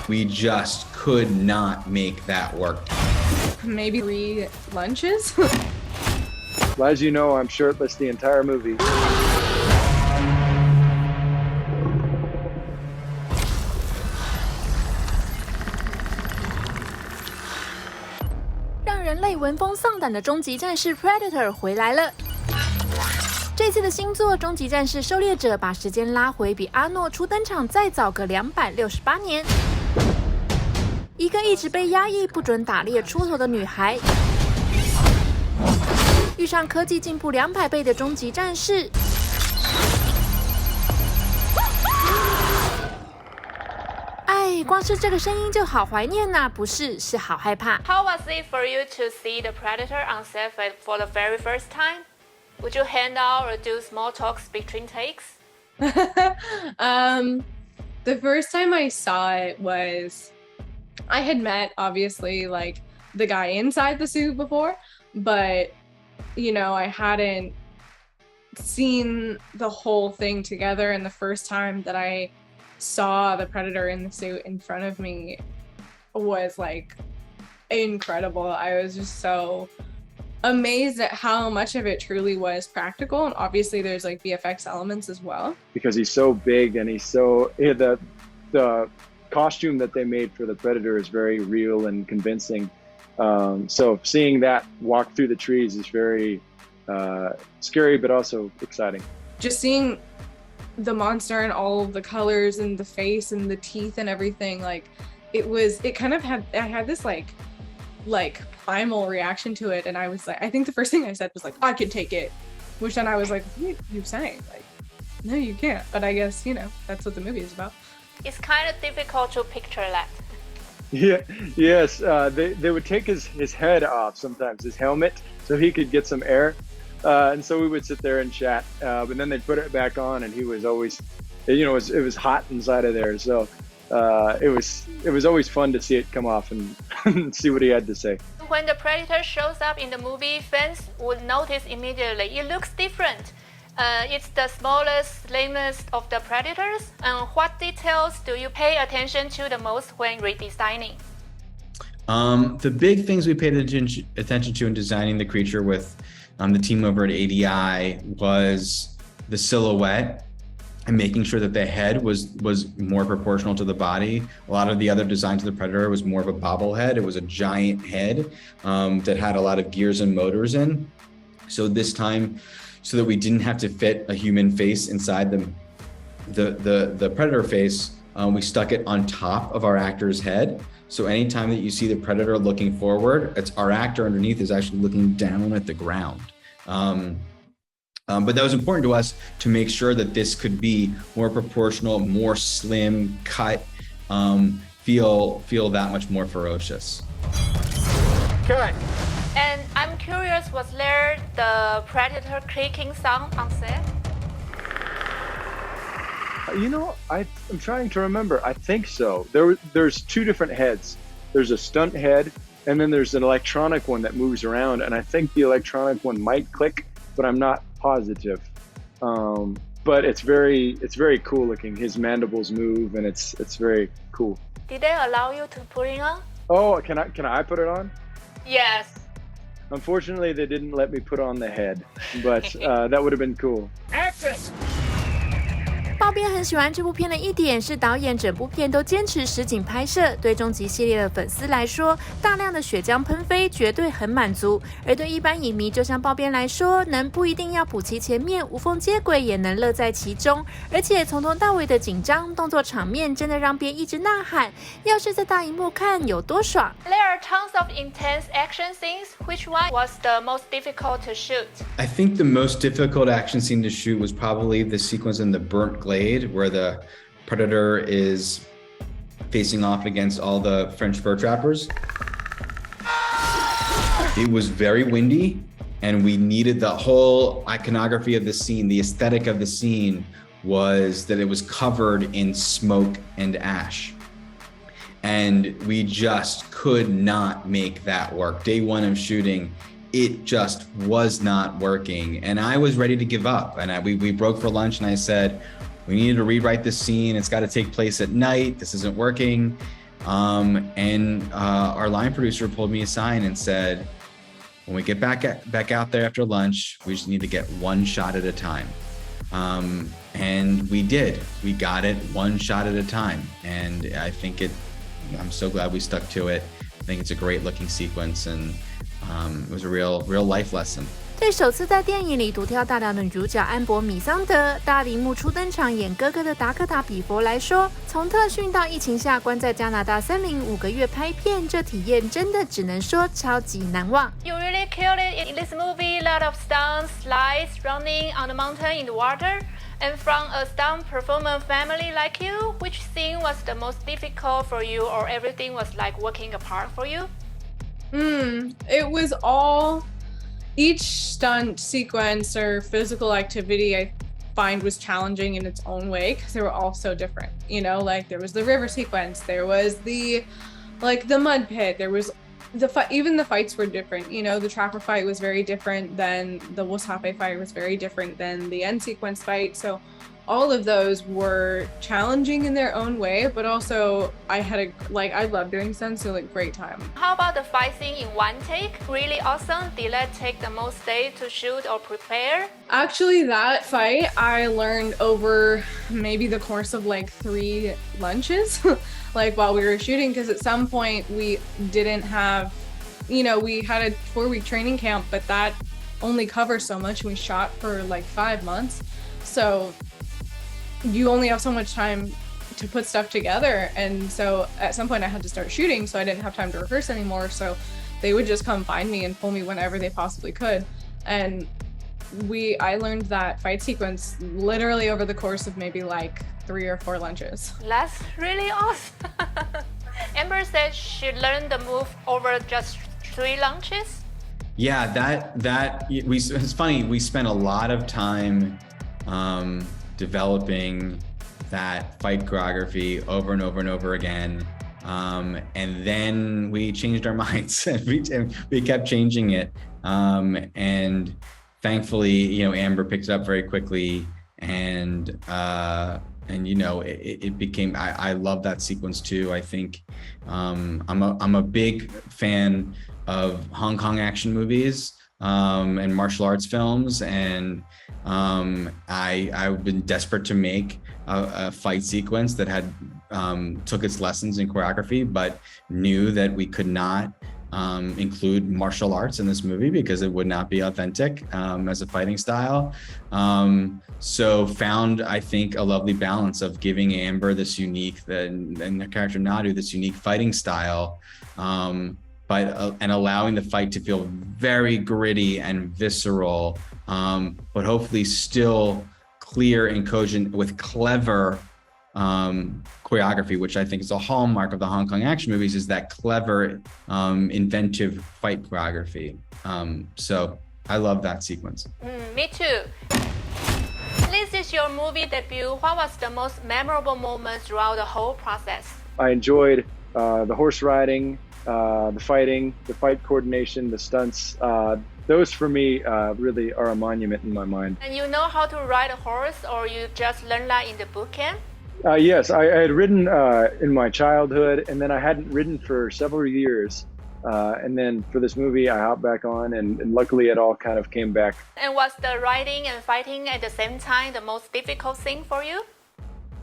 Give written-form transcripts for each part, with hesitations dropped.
We just could not make that work. Maybe 3 lunches? Well, as you know, I'm shirtless the entire movie. 让人类闻风丧胆的终极战士 Predator 回来了。这次的新作《终极战士：狩猎者》把时间拉回比阿诺初登场再早个268年。一个一直被压抑不准打猎出头的女孩，遇上科技进步200倍的终极战士。哎，光是这个声音就好怀念呐，不是，是好害怕。How was it for you to see the Predator on set for the very first time? Would you hang out or do small talks between takes? The first time I saw it was, I had met obviously like the guy inside the suit before, but you know, I hadn't seen the whole thing together, and the first time that I saw the Predator in the suit in front of me was like incredible. I was just so amazed at how much of it truly was practical, and obviously there's like VFX elements as well. Because he's so big and he's so the costume that they made for the Predator is very real and convincing. So seeing that walk through the trees is very scary, but also exciting. Just seeing the monster and all of the colors and the face and the teeth and everything, like it kind of had, I had this like primal reaction to it, and I was like, I think the first thing I said was like, I can take it, which then I was like, what are you saying? Like, no, you can't. But I guess, you know, that's what the movie is about. It's kind of difficult to picture that. Yeah, yes, they would take his head off sometimes, his helmet, so he could get some air. And so we would sit there and chat, but then they'd put it back on, and he was always, you know, it was hot inside of there. So it was always fun to see it come off and see what he had to say. When the Predator shows up in the movie, fans would notice immediately it looks different. It's the smallest, slimmest of the Predators. What details do you pay attention to the most when redesigning? The big things we paid attention to in designing the creature with the team over at ADI was the silhouette and making sure that the head was more proportional to the body. A lot of the other designs of the Predator was more of a bobblehead. It was a giant head that had a lot of gears and motors in. So this time, so that we didn't have to fit a human face inside the Predator face, we stuck it on top of our actor's head. So anytime that you see the Predator looking forward, it's our actor underneath is actually looking down at the ground. But that was important to us to make sure that this could be more proportional, more slim cut, feel that much more ferocious. Cut. And I'm curious, was there the Predator clicking sound on set? You know, I'm trying to remember. I think so. There's 2 different heads. There's a stunt head, and then there's an electronic one that moves around. And I think the electronic one might click, but I'm not positive. But it's very cool looking. His mandibles move, and it's very cool. Did they allow you to put it on? Oh, can I put it on? Yes. Unfortunately, they didn't let me put on the head, but that would have been cool. Action! 爆边很喜欢这部片的一点是导演整部片都坚持实景拍摄，对终极系列的粉丝来说，大量的血浆喷飞绝对很满足；而对一般影迷，就像爆边来说，能不一定要补齐前面，无缝接轨也能乐在其中。而且从头到尾的紧张动作场面，真的让边一直呐喊：要是在大荧幕看有多爽 There are tons of intense action scenes. Which one was the most difficult to shoot? I think the most difficult action scene to shoot was probably the sequence in the burnt glade where the Predator is facing off against all the French fur trappers. It was very windy, and we needed the whole iconography of the scene. The aesthetic of the scene was that it was covered in smoke and ash. And we just could not make that work. Day 1 of shooting, it just was not working. And I was ready to give up. And we broke for lunch, and I said, we needed to rewrite this scene. It's got to take place at night. This isn't working. And our line producer pulled me aside and said, when we get back out there after lunch, we just need to get one shot at a time. And we did. We got it one shot at a time. And I'm so glad we stuck to it. I think it's a great looking sequence, and it was a real life lesson. 对首次在电影里独挑大梁的女主角安博米桑德大荧幕初登场演哥哥的达科塔比佛来说，从特训到疫情下关在加拿大森林5个月拍片，这体验真的只能说超级难忘。You really killed it in this movie. A lot of stunts, slides, running on the mountain in the water. And from a stunt performer family like you, which scene was the most difficult for you, or everything was like working apart for you? It was all. Each stunt sequence or physical activity I find was challenging in its own way because they were all so different. You know, like there was the river sequence, there was the mud pit, there was the fight. Even the fights were different. You know, the trapper fight was very different than the wasabi fight was very different than the end sequence fight. So all of those were challenging in their own way, but also I love doing stunts, so great time. How about the fight scene in one take? Really awesome. Did that take the most days to shoot or prepare? Actually, that fight I learned over maybe the course of 3 lunches, while we were shooting, because at some point we didn't have, we had a 4-week training camp, but that only covers so much, and we shot for 5 months. So you only have so much time to put stuff together, and so at some point I had to start shooting, so I didn't have time to rehearse anymore, so they would just come find me and pull me whenever they possibly could. And I learned that fight sequence literally over the course of maybe 3 or 4 lunches. That's really awesome. Amber said she learned the move over just 3 lunches. Yeah, it's funny, we spent a lot of time developing that fight choreography over and over and over again, and then we changed our minds and we kept changing it, and thankfully Amber picked it up very quickly, and it became, I love that sequence too. I think I'm a big fan of Hong Kong action movies and martial arts films, and I've been desperate to make a fight sequence that had took its lessons in choreography, but knew that we could not include martial arts in this movie because it would not be authentic as a fighting style. So found, I think, a lovely balance of giving Amber this unique, and the character Nadu, this unique fighting style, and allowing the fight to feel very gritty and visceral, but hopefully still clear and cogent with clever choreography, which I think is a hallmark of the Hong Kong action movies, is that clever, inventive fight choreography. So I love that sequence. Me too. This is your movie debut. What was the most memorable moment throughout the whole process? I enjoyed the horse riding, the fighting, the fight coordination, the stunts. Those for me really are a monument in my mind. And you know how to ride a horse, or you just learned that in the boot camp? Yes, I had ridden in my childhood, and then I hadn't ridden for several years. And then for this movie, I hopped back on, and luckily it all kind of came back. And was the riding and fighting at the same time the most difficult thing for you?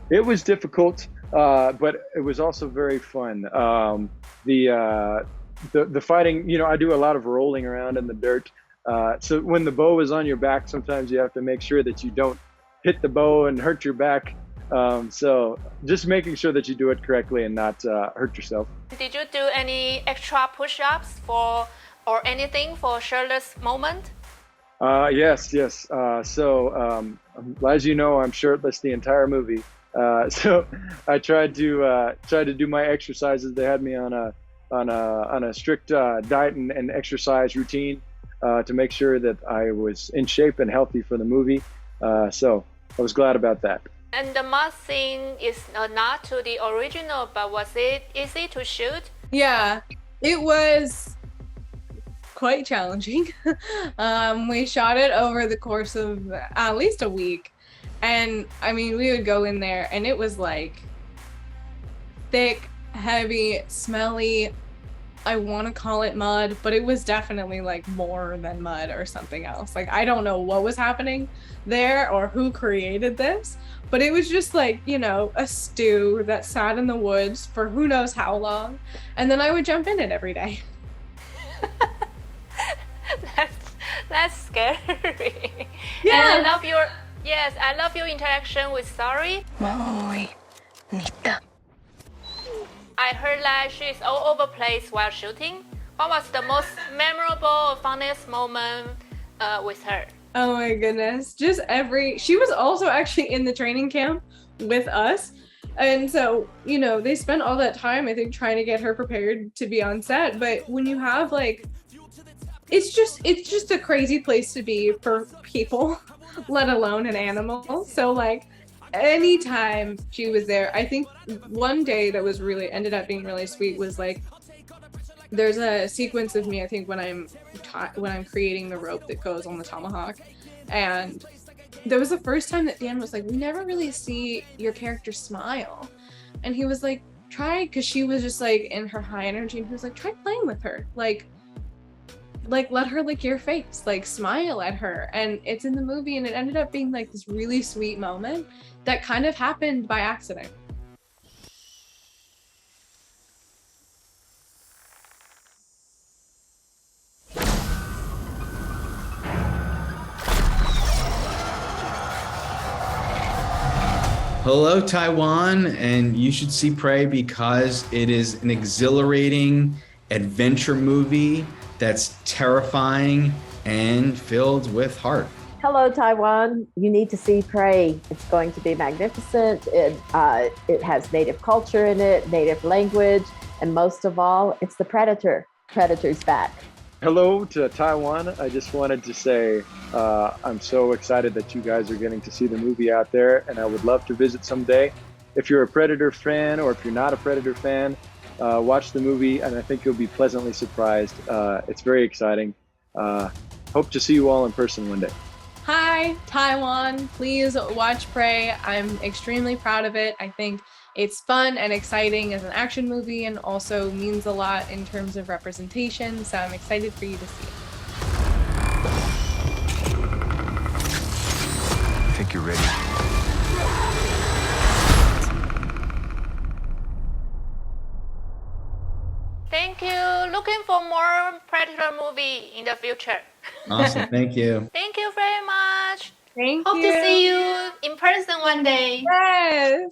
It was difficult, but it was also very fun. The fighting, I do a lot of rolling around in the dirt. So when the bow is on your back, sometimes you have to make sure that you don't hit the bow and hurt your back. So just making sure that you do it correctly and not hurt yourself. Did you do any extra push-ups or anything for shirtless moment? Yes. So as you know, I'm shirtless the entire movie. So I tried to do my exercises. They had me on a strict diet and exercise routine to make sure that I was in shape and healthy for the movie. So I was glad about that. And the mud scene is not to the original, but was it easy to shoot? Yeah, it was quite challenging. We shot it over the course of at least a week. And I mean, we would go in there and it was thick heavy, smelly. I want to call it mud, but it was definitely like more than mud or something else. Like, I don't know what was happening there or who created this, but it was just like, you know, a stew that sat in the woods for who knows how long. And then I would jump in it every day. That's scary. Yeah. And I love your interaction with Sari. I heard that she's all over the place while shooting. What was the most memorable or funniest moment with her? Oh my goodness. She was also actually in the training camp with us. And so, you know, they spent all that time, I think, trying to get her prepared to be on set. But when you have like, it's just a crazy place to be for people, let alone an animal. So like, anytime she was there, I think one day that was really ended up being really sweet was like, there's a sequence of me, I think, when I'm creating the rope that goes on the tomahawk, and that was the first time that Dan was like, we never really see your character smile, and he was like, try, because she was just like in her high energy, and he was like, try playing with her, like let her lick your face, like smile at her. And it's in the movie, and it ended up being like this really sweet moment that kind of happened by accident. Hello, Taiwan, and you should see Prey because it is an exhilarating adventure movie that's terrifying and filled with heart. Hello, Taiwan. You need to see Prey. It's going to be magnificent. It has native culture in it, native language, and most of all, it's the Predator. Predator's back. Hello to Taiwan. I just wanted to say I'm so excited that you guys are getting to see the movie out there, and I would love to visit someday. If you're a Predator fan or if you're not a Predator fan, watch the movie, and I think you'll be pleasantly surprised. It's very exciting. Hope to see you all in person one day. Hi, Taiwan. Please watch Prey. I'm extremely proud of it. I think it's fun and exciting as an action movie, and also means a lot in terms of representation. So I'm excited for you to see it. I think you're ready. Thank you. Looking for more Predator movie in the future. Awesome. Thank you. Thank you very much. Thank Hope you. to see you in person one day. Yes.